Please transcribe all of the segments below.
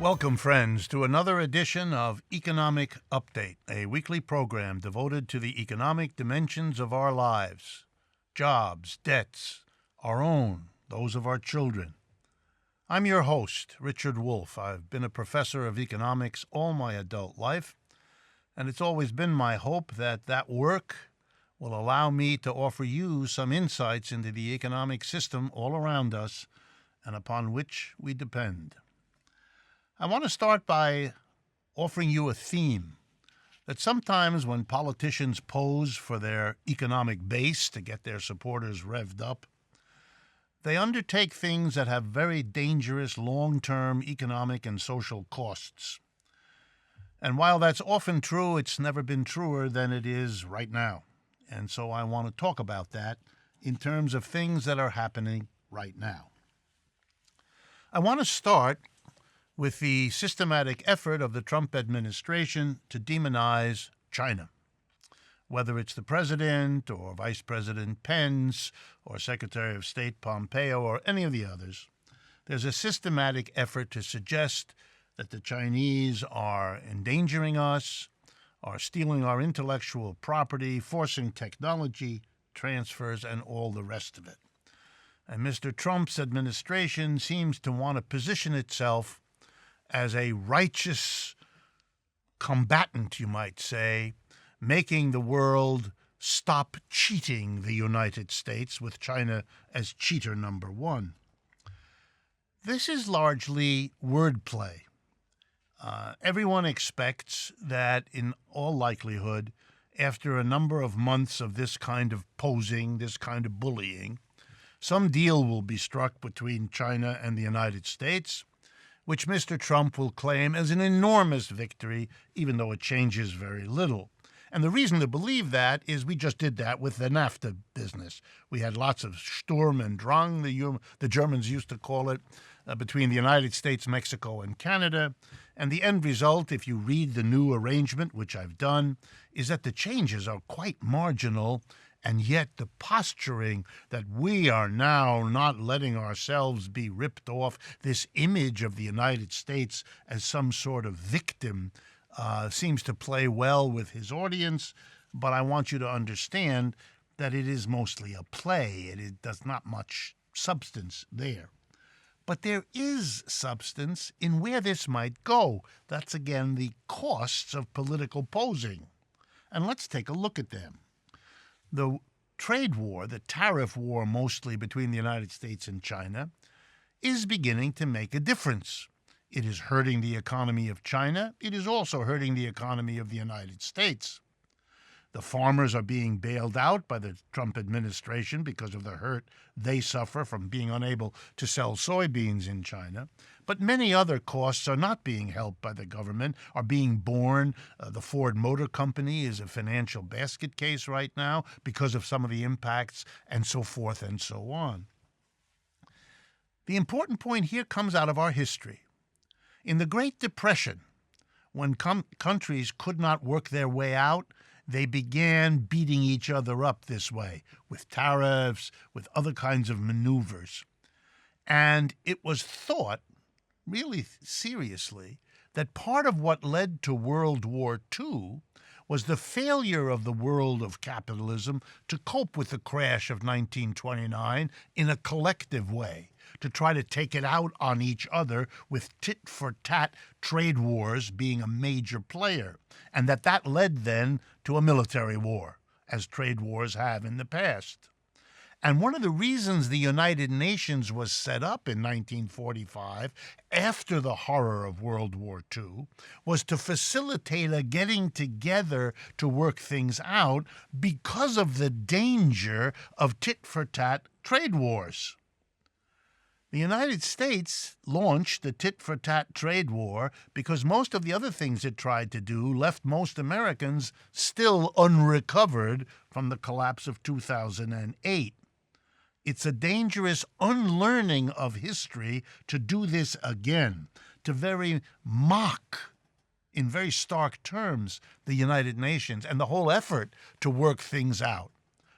Welcome, friends, to another edition of Economic Update, a weekly program devoted to the economic dimensions of our lives, jobs, debts, our own, those of our children. I'm your host, Richard Wolff. I've been a professor of economics all my adult life, and it's always been my hope that that work will allow me to offer you some insights into the economic system all around us and upon which we depend. I want to start by offering you a theme that sometimes when politicians pose for their economic base to get their supporters revved up, they undertake things that have very dangerous long-term economic and social costs. And while that's often true, it's never been truer than it is right now. And so I want to talk about that in terms of things that are happening right now. I want to start with the systematic effort of the Trump administration to demonize China. Whether it's the president or Vice President Pence or Secretary of State Pompeo or any of the others, there's a systematic effort to suggest that the Chinese are endangering us, are stealing our intellectual property, forcing technology transfers, and all the rest of it. And Mr. Trump's administration seems to want to position itself as a righteous combatant, you might say, making the world stop cheating the United States, with China as cheater number one. This is largely wordplay. Everyone expects that, in all likelihood, after a number of months of this kind of posing, this kind of bullying, some deal will be struck between China and the United States, which Mr. Trump will claim as an enormous victory, even though it changes very little. And the reason to believe that is we just did that with the NAFTA business. We had lots of Sturm and Drang, the Germans used to call it, between the United States, Mexico, and Canada. And the end result, if you read the new arrangement, which I've done, is that the changes are quite marginal, and yet the posturing that we are now not letting ourselves be ripped off, this image of the United States as some sort of victim, seems to play well with his audience. But I want you to understand that it is mostly a play. It does not much substance there. But there is substance in where this might go. That's, again, the costs of political posing. And let's take a look at them. The trade war, the tariff war mostly between the United States and China, is beginning to make a difference. It is hurting the economy of China. It is also hurting the economy of the United States. The farmers are being bailed out by the Trump administration because of the hurt they suffer from being unable to sell soybeans in China. But many other costs are not being helped by the government, are being borne. The Ford Motor Company is a financial basket case right now because of some of the impacts, and so forth and so on. The important point here comes out of our history. In the Great Depression, when countries could not work their way out, they began beating each other up this way, with tariffs, with other kinds of maneuvers. And it was thought, really seriously, that part of what led to World War II was the failure of the world of capitalism to cope with the crash of 1929 in a collective way, to try to take it out on each other, with tit-for-tat trade wars being a major player, and that led then to a military war, as trade wars have in the past. And one of the reasons the United Nations was set up in 1945, after the horror of World War II, was to facilitate a getting together to work things out because of the danger of tit-for-tat trade wars. The United States launched the tit-for-tat trade war because most of the other things it tried to do left most Americans still unrecovered from the collapse of 2008. It's a dangerous unlearning of history to do this again, to very mock, in very stark terms, the United Nations and the whole effort to work things out,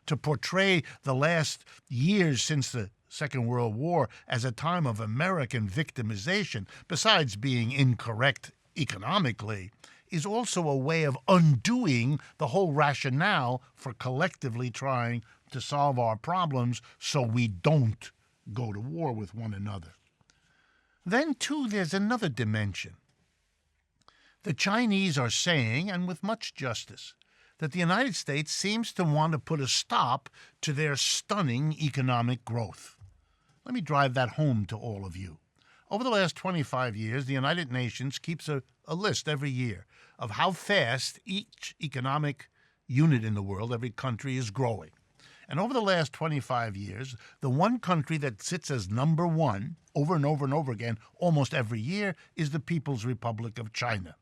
to portray the last years since the Second World War as a time of American victimization, besides being incorrect economically, is also a way of undoing the whole rationale for collectively trying to solve our problems so we don't go to war with one another. Then, too, there's another dimension. The Chinese are saying, and with much justice, that the United States seems to want to put a stop to their stunning economic growth. Let me drive that home to all of you. Over the last 25 years, the United Nations keeps a list every year of how fast each economic unit in the world, every country, is growing. And over the last 25 years, the one country that sits as number one over and over and over again almost every year is the People's Republic of China.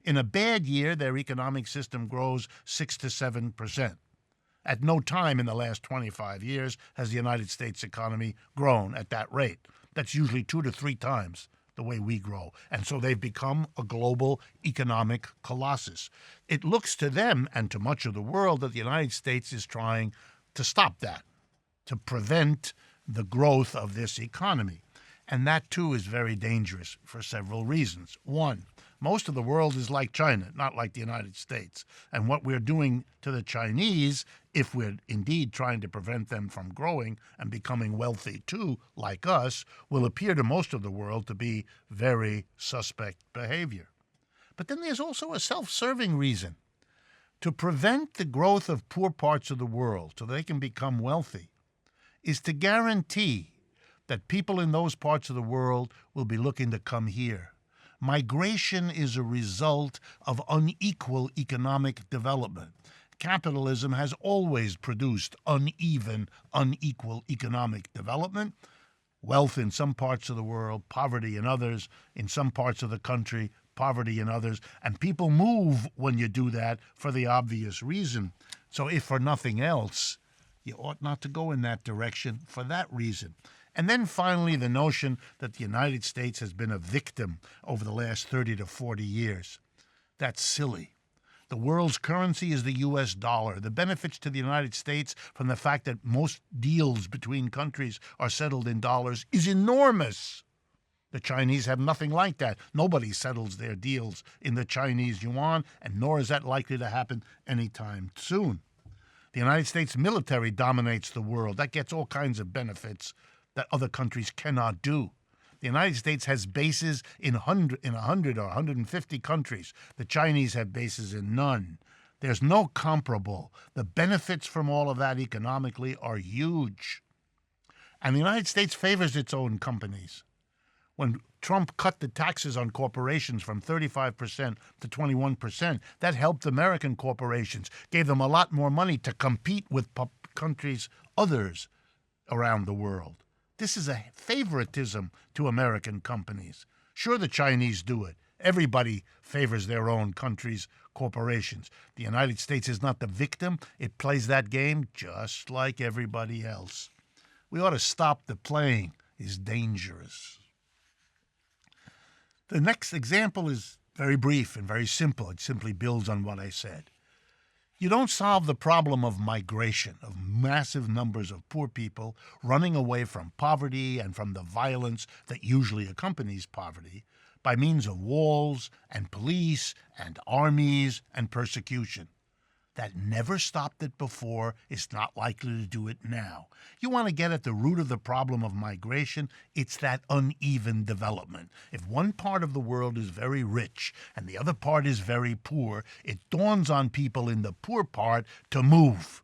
In a bad year, their economic system grows 6 to 7%. At no time in the last 25 years has the United States economy grown at that rate. That's usually 2 to 3 times the way we grow. And so they've become a global economic colossus. It looks to them and to much of the world that the United States is trying to stop that, to prevent the growth of this economy. And that, too, is very dangerous for several reasons. One, most of the world is like China, not like the United States. And what we're doing to the Chinese, if we're indeed trying to prevent them from growing and becoming wealthy too, like us, will appear to most of the world to be very suspect behavior. But then there's also a self-serving reason. To prevent the growth of poor parts of the world so they can become wealthy is to guarantee that people in those parts of the world will be looking to come here. Migration is a result of unequal economic development. Capitalism has always produced uneven, unequal economic development. Wealth in some parts of the world, poverty in others, in some parts of the country, poverty in others. And people move when you do that for the obvious reason. So if for nothing else, you ought not to go in that direction for that reason. And then finally, the notion that the United States has been a victim over the last 30 to 40 years. That's silly. The world's currency is the U.S. dollar. The benefits to the United States from the fact that most deals between countries are settled in dollars is enormous. The Chinese have nothing like that. Nobody settles their deals in the Chinese yuan, and nor is that likely to happen anytime soon. The United States military dominates the world. That gets all kinds of benefits that other countries cannot do. The United States has bases in 100 or 150 countries. The Chinese have bases in none. There's no comparable. The benefits from all of that economically are huge. And the United States favors its own companies. When Trump cut the taxes on corporations from 35% to 21%, that helped American corporations, gave them a lot more money to compete with countries, others around the world. This is a favoritism to American companies. Sure, the Chinese do it. Everybody favors their own country's corporations. The United States is not the victim. It plays that game just like everybody else. We ought to stop the playing. It's dangerous. The next example is very brief and very simple. It simply builds on what I said. You don't solve the problem of migration, of massive numbers of poor people running away from poverty and from the violence that usually accompanies poverty, by means of walls and police and armies and persecution. That never stopped it before. It's not likely to do it now. You want to get at the root of the problem of migration, it's that uneven development. If one part of the world is very rich and the other part is very poor, it dawns on people in the poor part to move.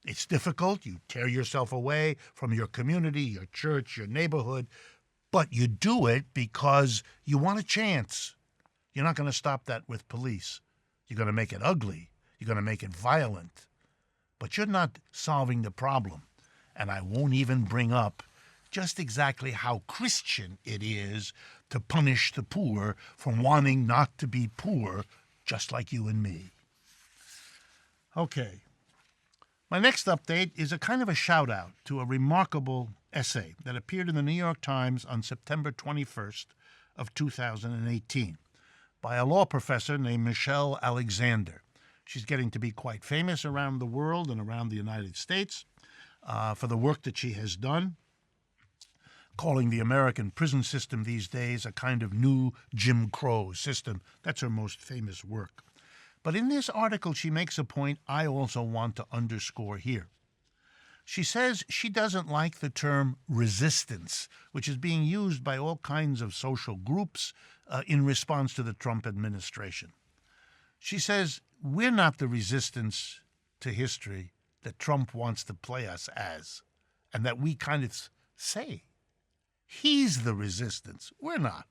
It's difficult. You tear yourself away from your community, your church, your neighborhood, but you do it because you want a chance. You're not going to stop that with police. You're going to make it ugly. You're going to make it violent. But you're not solving the problem. And I won't even bring up just exactly how Christian it is to punish the poor for wanting not to be poor, just like you and me. Okay. My next update is a kind of a shout-out to a remarkable essay that appeared in the New York Times on September 21st of 2018 by a law professor named Michelle Alexander. She's getting to be quite famous around the world and around the United States for the work that she has done. calling the American prison system these days a kind of new Jim Crow system. That's her most famous work. But in this article, she makes a point I also want to underscore here. She says she doesn't like the term resistance, which is being used by all kinds of social groups in response to the Trump administration. She says we're not the resistance to history that Trump wants to play us as, and that we kind of say. He's the resistance. We're not.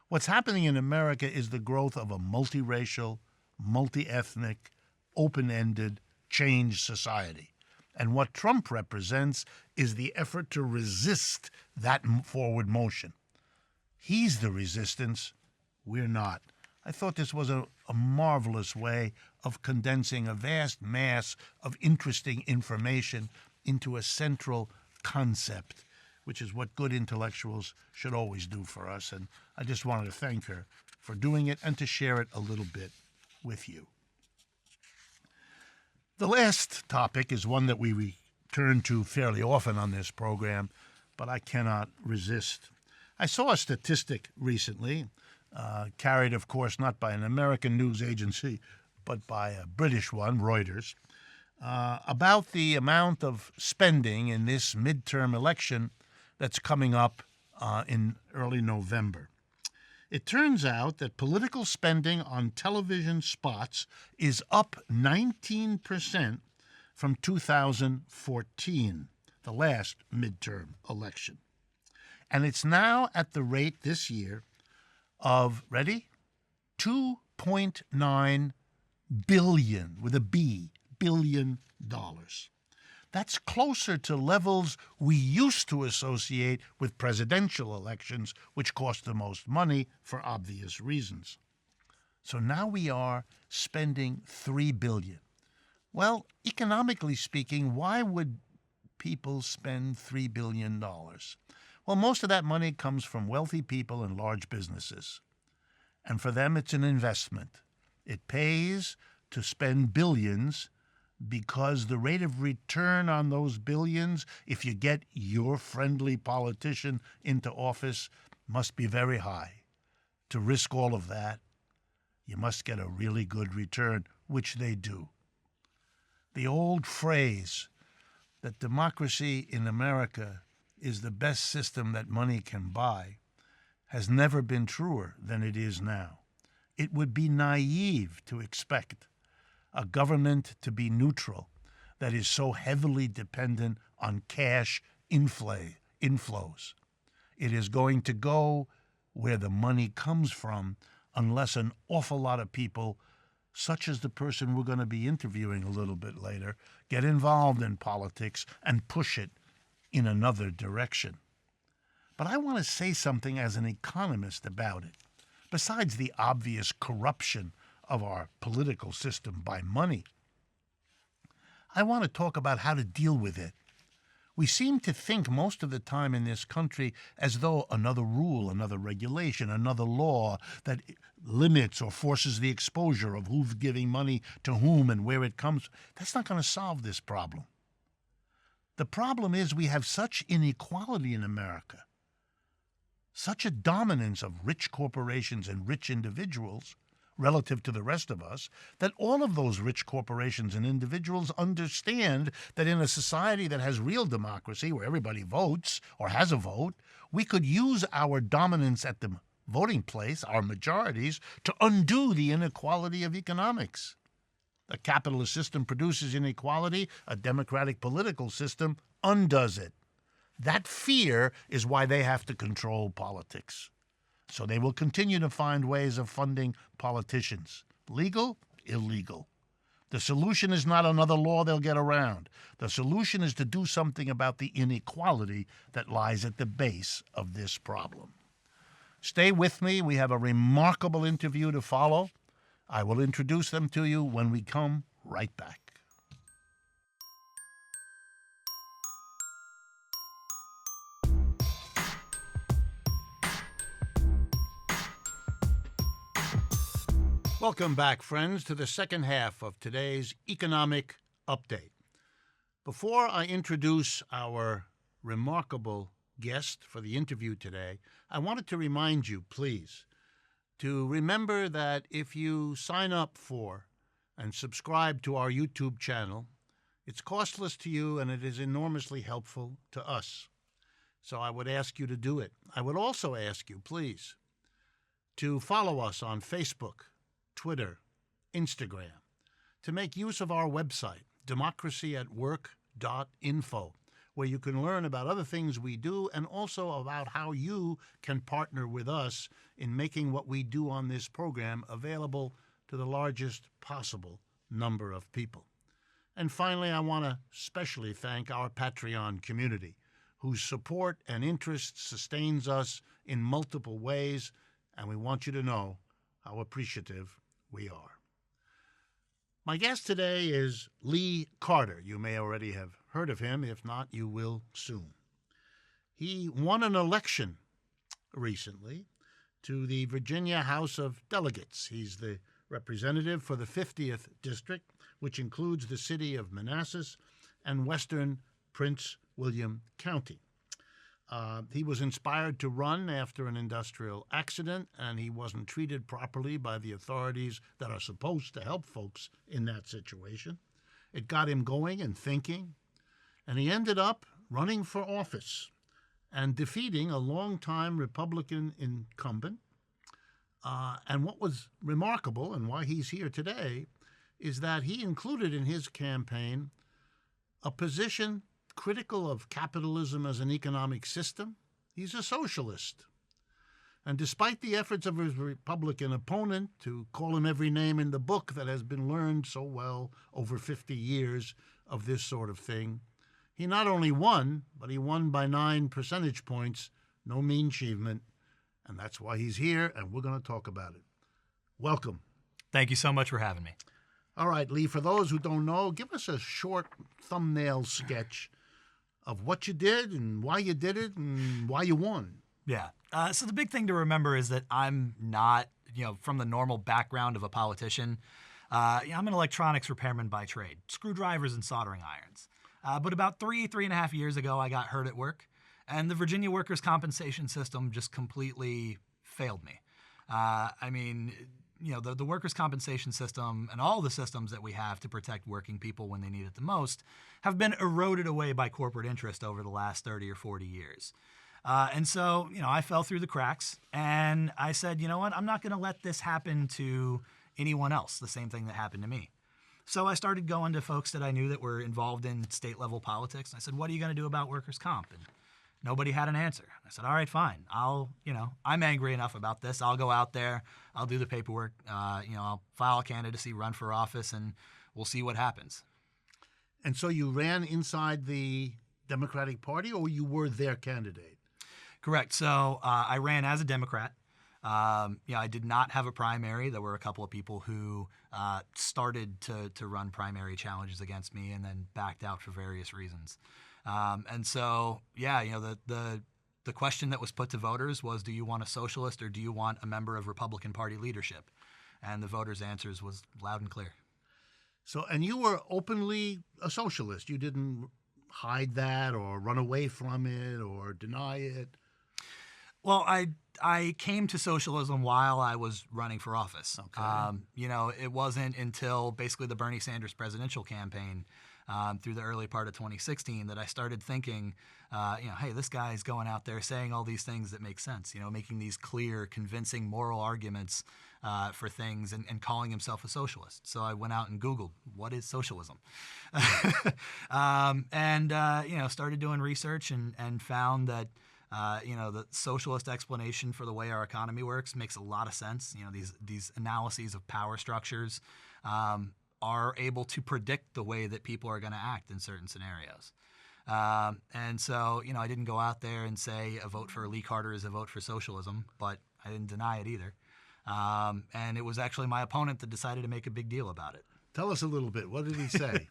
What's happening in America is the growth of a multiracial, multi-ethnic, open-ended, changed society. And what Trump represents is the effort to resist that forward motion. He's the resistance. We're not. I thought this was a marvelous way of condensing a vast mass of interesting information into a central concept, which is what good intellectuals should always do for us. And I just wanted to thank her for doing it and to share it a little bit with you. The last topic is one that we return to fairly often on this program, but I cannot resist. I saw a statistic recently, carried, of course, not by an American news agency, but by a British one, Reuters, about the amount of spending in this midterm election that's coming up in early November. It turns out that political spending on television spots is up 19% from 2014, the last midterm election. And it's now at the rate this year of, ready? $2.9 billion, with a B, billion dollars. That's closer to levels we used to associate with presidential elections, which cost the most money for obvious reasons. So now we are spending $3 billion. Well, economically speaking, why would people spend $3 billion? Well, most of that money comes from wealthy people and large businesses. And for them, it's an investment. It pays to spend billions because the rate of return on those billions, if you get your friendly politician into office, must be very high. To risk all of that, you must get a really good return, which they do. The old phrase that democracy in America is the best system that money can buy has never been truer than it is now. It would be naive to expect a government to be neutral that is so heavily dependent on cash inflows. It is going to go where the money comes from unless an awful lot of people, such as the person we're going to be interviewing a little bit later, get involved in politics and push it in another direction. But I want to say something as an economist about it. Besides the obvious corruption of our political system by money, I want to talk about how to deal with it. We seem to think most of the time in this country as though another rule, another regulation, another law that limits or forces the exposure of who's giving money to whom and where it comes, that's not going to solve this problem. The problem is we have such inequality in America, such a dominance of rich corporations and rich individuals relative to the rest of us, that all of those rich corporations and individuals understand that in a society that has real democracy, where everybody votes or has a vote, we could use our dominance at the voting place, our majorities, to undo the inequality of economics. A capitalist system produces inequality, a democratic political system undoes it. That fear is why they have to control politics. So they will continue to find ways of funding politicians. Legal, illegal. The solution is not another law they'll get around. The solution is to do something about the inequality that lies at the base of this problem. Stay with me. We have a remarkable interview to follow. I will introduce them to you when we come right back. Welcome back, friends, to the second half of today's economic update. Before I introduce our remarkable guest for the interview today, I wanted to remind you, please, to remember that if you sign up for and subscribe to our YouTube channel, it's costless to you and it is enormously helpful to us. So I would ask you to do it. I would also ask you, please, to follow us on Facebook, Twitter, Instagram, to make use of our website, democracyatwork.info, where you can learn about other things we do and also about how you can partner with us in making what we do on this program available to the largest possible number of people. And finally, I want to specially thank our Patreon community, whose support and interest sustains us in multiple ways, and we want you to know how appreciative we are. My guest today is Lee Carter. You may already have heard of him. If not, you will soon. He won an election recently to the Virginia House of Delegates. He's the representative for the 50th District, which includes the city of Manassas and western Prince William County. He was inspired to run after an industrial accident, and he wasn't treated properly by the authorities that are supposed to help folks in that situation. It got him going and thinking, and he ended up running for office and defeating a longtime Republican incumbent. And what was remarkable, and why he's here today, is that he included in his campaign a position critical of capitalism as an economic system. He's a socialist. And despite the efforts of his Republican opponent to call him every name in the book that has been learned so well over 50 years of this sort of thing, he not only won, but he won by 9 percentage points. No mean achievement. And that's why he's here, and we're going to talk about it. Welcome. Thank you so much for having me. All right, Lee, for those who don't know, give us a short thumbnail sketch of what you did and why you did it and why you won. Yeah. So the big thing to remember is that I'm not, from the normal background of a politician. I'm an electronics repairman by trade, screwdrivers and soldering irons. But about 3.5 years ago, I got hurt at work, and the Virginia workers' compensation system just completely failed me. The workers' compensation system and all the systems that we have to protect working people when they need it the most have been eroded away by corporate interest over the last 30 or 40 years. And so, I fell through the cracks, and I said, you know what, I'm not going to let this happen to anyone else, the same thing that happened to me. So I started going to folks that I knew that were involved in state-level politics, and I said, what are you going to do about workers' comp? And nobody had an answer. I said, all right, fine. I'm angry enough about this. I'll go out there. I'll do the paperwork. I'll file a candidacy, run for office, and we'll see what happens. And so you ran inside the Democratic Party, or you were their candidate? Correct. So I ran as a Democrat. I did not have a primary. There were a couple of people who started to run primary challenges against me and then backed out for various reasons. The question that was put to voters was, do you want a socialist or do you want a member of Republican Party leadership? And the voters' answers was loud and clear. So, and you were openly a socialist. You didn't hide that or run away from it or deny it. Well, I came to socialism while I was running for office. Okay. It wasn't until basically the Bernie Sanders presidential campaign through the early part of 2016 that I started thinking, hey, this guy's going out there saying all these things that make sense, making these clear, convincing moral arguments for things and calling himself a socialist. So I went out and Googled, what is socialism? Started doing research and found that the socialist explanation for the way our economy works makes a lot of sense. These analyses of power structures are able to predict the way that people are going to act in certain scenarios. I didn't go out there and say a vote for Lee Carter is a vote for socialism, but I didn't deny it either. And it was actually my opponent that decided to make a big deal about it. Tell us a little bit. What did he say?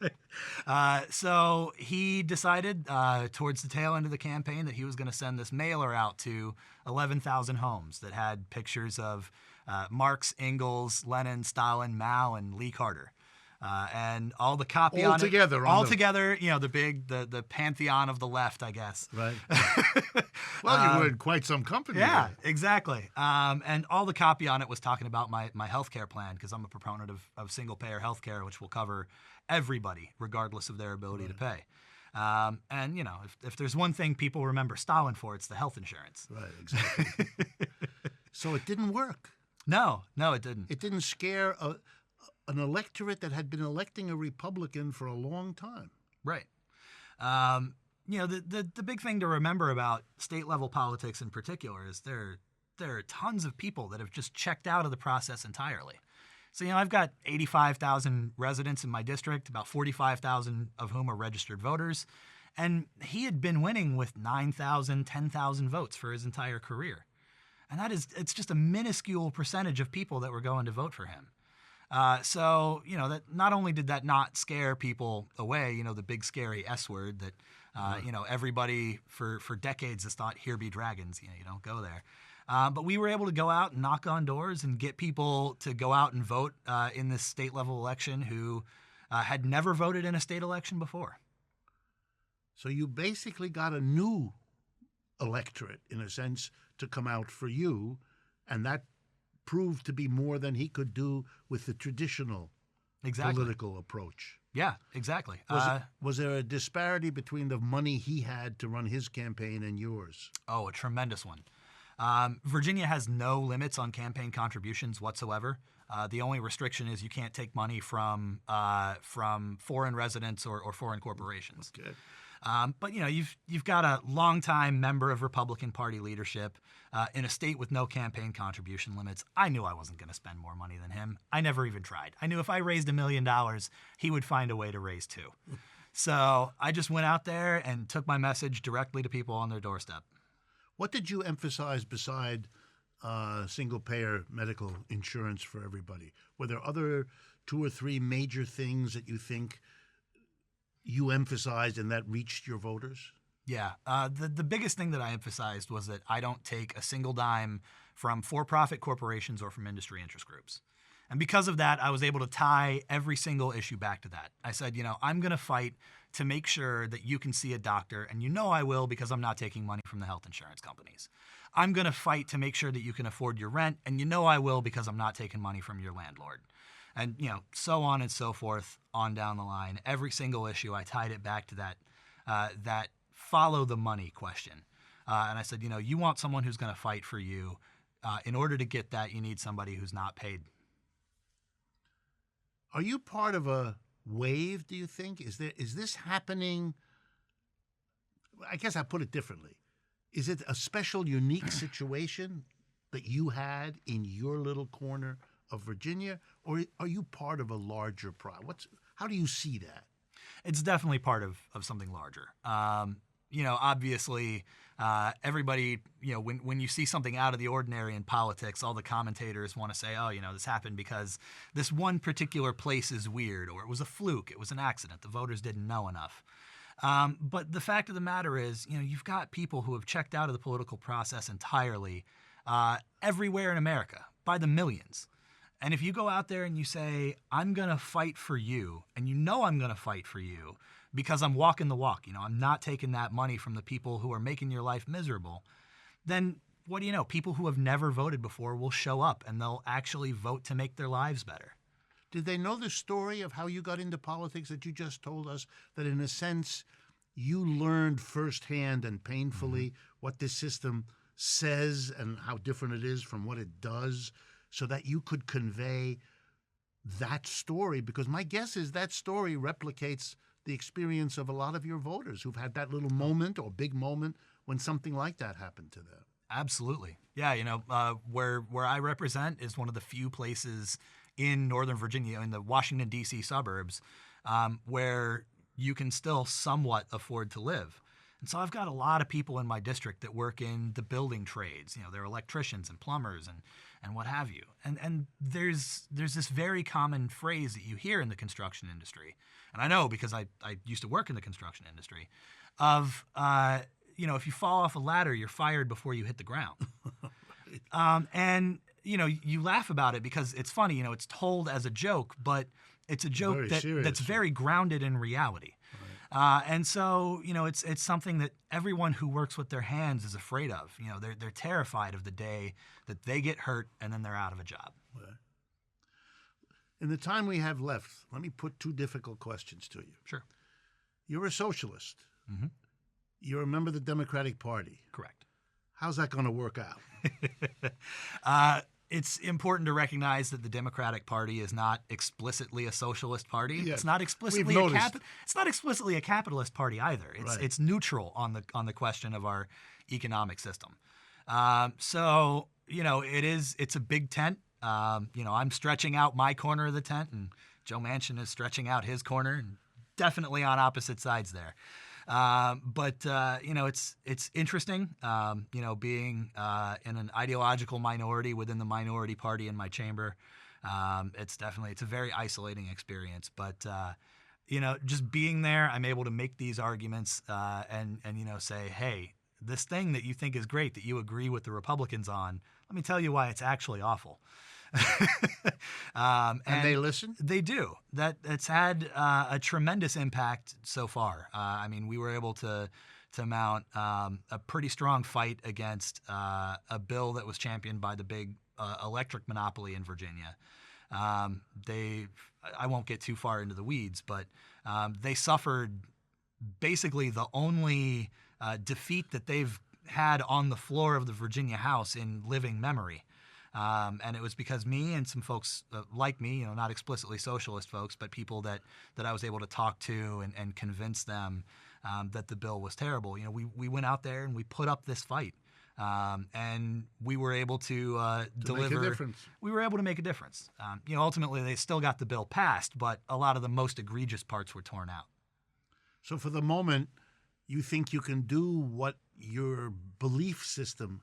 So he decided towards the tail end of the campaign that he was going to send this mailer out to 11,000 homes that had pictures of Marx, Engels, Lenin, Stalin, Mao, and Lee Carter. And all the copy All on together, it, on all the- together, the pantheon of the left, I guess. Right. Well, you were in quite some company. Yeah, there. exactly. And all the copy on it was talking about my healthcare plan, because I'm a proponent of single-payer healthcare, which will cover everybody, regardless of their ability to pay. And, if there's one thing people remember Stalin for, it's the health insurance. Right, exactly. So it didn't work. No, it didn't. It didn't scare an electorate that had been electing a Republican for a long time. Right. The big thing to remember about state-level politics in particular is there are tons of people that have just checked out of the process entirely. So, I've got 85,000 residents in my district, about 45,000 of whom are registered voters, and he had been winning with 9,000, 10,000 votes for his entire career. And it's just a minuscule percentage of people that were going to vote for him. So, that not only did that not scare people away, the big scary S word that, everybody for decades has thought, here be dragons, you don't go there. But we were able to go out and knock on doors and get people to go out and vote in this state level election who had never voted in a state election before. So you basically got a new electorate, in a sense, to come out for you, and that proved to be more than he could do with the traditional political approach. Yeah, exactly. Was there a disparity between the money he had to run his campaign and yours? Oh, a tremendous one. Virginia has no limits on campaign contributions whatsoever. The only restriction is you can't take money from foreign residents or foreign corporations. Okay. But you've got a longtime member of Republican Party leadership in a state with no campaign contribution limits. I knew I wasn't going to spend more money than him. I never even tried. I knew if I raised $1 million, he would find a way to raise $2 million. So I just went out there and took my message directly to people on their doorstep. What did you emphasize beside single-payer medical insurance for everybody? Were there other 2 or 3 major things that you think you emphasized and that reached your voters? Yeah. The biggest thing that I emphasized was that I don't take a single dime from for-profit corporations or from industry interest groups. And because of that, I was able to tie every single issue back to that. I said, I'm going to fight to make sure that you can see a doctor, and I will because I'm not taking money from the health insurance companies. I'm going to fight to make sure that you can afford your rent, and I will because I'm not taking money from your landlord. And, so on and so forth on down the line. Every single issue, I tied it back to that follow the money question. And I said, you want someone who's going to fight for you. In order to get that, you need somebody who's not paid. Are you part of a wave, do you think? Is this happening? I guess I'll put it differently. Is it a special, unique situation that you had in your little corner of Virginia, or are you part of a larger problem? How do you see that? It's definitely part of something larger. Obviously, everybody, when you see something out of the ordinary in politics, all the commentators want to say, oh, this happened because this one particular place is weird, or it was a fluke, it was an accident, the voters didn't know enough. But the fact of the matter is, you've got people who have checked out of the political process entirely everywhere in America by the millions. And if you go out there and you say, I'm going to fight for you, and I'm going to fight for you because I'm walking the walk, I'm not taking that money from the people who are making your life miserable, then what do you know? People who have never voted before will show up and they'll actually vote to make their lives better. Did they know the story of how you got into politics that you just told us, that in a sense you learned firsthand and painfully what this system says and how different it is from what it does, so that you could convey that story? Because my guess is that story replicates the experience of a lot of your voters who've had that little moment or big moment when something like that happened to them. Absolutely. Yeah, where I represent is one of the few places in Northern Virginia, in the Washington, D.C. suburbs, where you can still somewhat afford to live. And so I've got a lot of people in my district that work in the building trades. They're electricians and plumbers and what have you. And there's this very common phrase that you hear in the construction industry, and I know because I used to work in the construction industry, of if you fall off a ladder, you're fired before you hit the ground. And you laugh about it because it's funny. It's told as a joke, but it's a joke Very that's serious. very grounded in reality. And so, it's something that everyone who works with their hands is afraid of. They're terrified of the day that they get hurt and then they're out of a job. In the time we have left, let me put two difficult questions to you. Sure. You're a socialist. Mm-hmm. You're a member of the Democratic Party. Correct. How's that going to work out? It's important to recognize that the Democratic Party is not explicitly a socialist party. Yeah, It's not explicitly it's not explicitly a capitalist party either. It's neutral on the question of our economic system. So it's a big tent. I'm stretching out my corner of the tent, and Joe Manchin is stretching out his corner, and definitely on opposite sides there. But it's interesting, being in an ideological minority within the minority party in my chamber. It's a very isolating experience. But, just being there, I'm able to make these arguments and say, hey, this thing that you think is great, that you agree with the Republicans on, let me tell you why it's actually awful. And they listen? They do. It's had a tremendous impact so far. We were able to mount a pretty strong fight against a bill that was championed by the big electric monopoly in Virginia. I won't get too far into the weeds, but they suffered basically the only defeat that they've had on the floor of the Virginia House in living memory. And it was because me and some folks like me, not explicitly socialist folks, but people that I was able to talk to and convince them that the bill was terrible. We went out there and we put up this fight. And we were able to deliver. Make a difference. We were able to make a difference. Ultimately, they still got the bill passed, but a lot of the most egregious parts were torn out. So for the moment, you think you can do what your belief system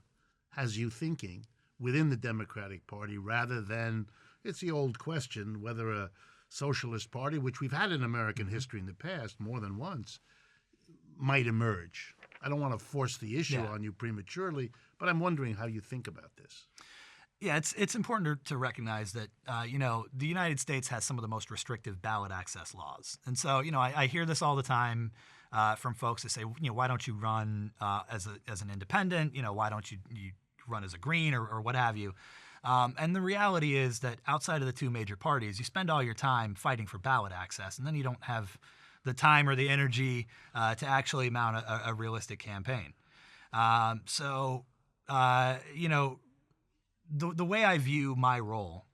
has you thinking within the Democratic Party, rather than, it's the old question, whether a socialist party, which we've had in American history in the past more than once, might emerge. I don't want to force the issue on you prematurely, but I'm wondering how you think about this. Yeah, it's important to recognize that, the United States has some of the most restrictive ballot access laws. And so, I hear this all the time from folks that say, why don't you run as an independent? Why don't you run as a green or what have you? And the reality is that outside of the two major parties, you spend all your time fighting for ballot access, and then you don't have the time or the energy to actually mount a realistic campaign. The way I view my role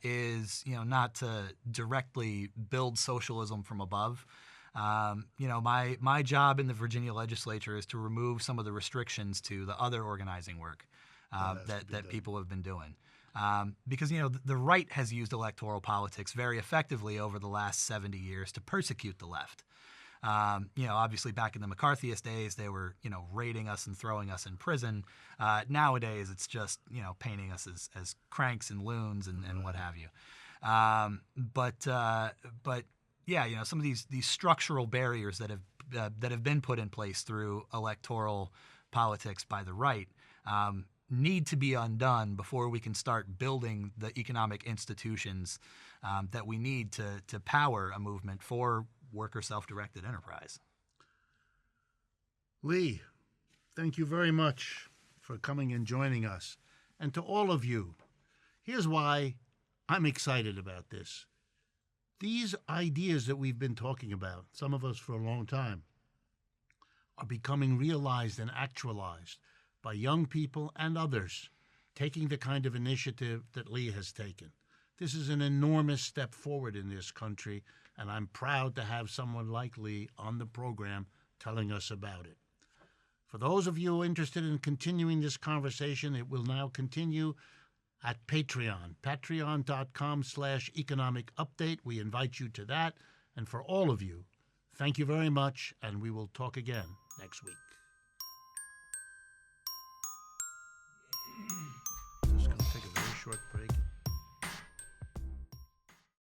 is, not to directly build socialism from above. My job in the Virginia legislature is to remove some of the restrictions to the other organizing work that people have been doing. Because, the right has used electoral politics very effectively over the last 70 years to persecute the left. Obviously back in the McCarthyist days, they were, raiding us and throwing us in prison. Nowadays, it's just, painting us as cranks and loons and what have you. But some of these structural barriers that have been put in place through electoral politics by the right need to be undone before we can start building the economic institutions that we need to power a movement for worker self-directed enterprise. Lee, thank you very much for coming and joining us. And to all of you, here's why I'm excited about this. These ideas that we've been talking about, some of us for a long time, are becoming realized and actualized by young people and others taking the kind of initiative that Lee has taken. This is an enormous step forward in this country, and I'm proud to have someone like Lee on the program telling us about it. For those of you interested in continuing this conversation, it will now continue at Patreon, patreon.com/economic update. We invite you to that. And for all of you, thank you very much, and we will talk again next week. Just going to take a very short break.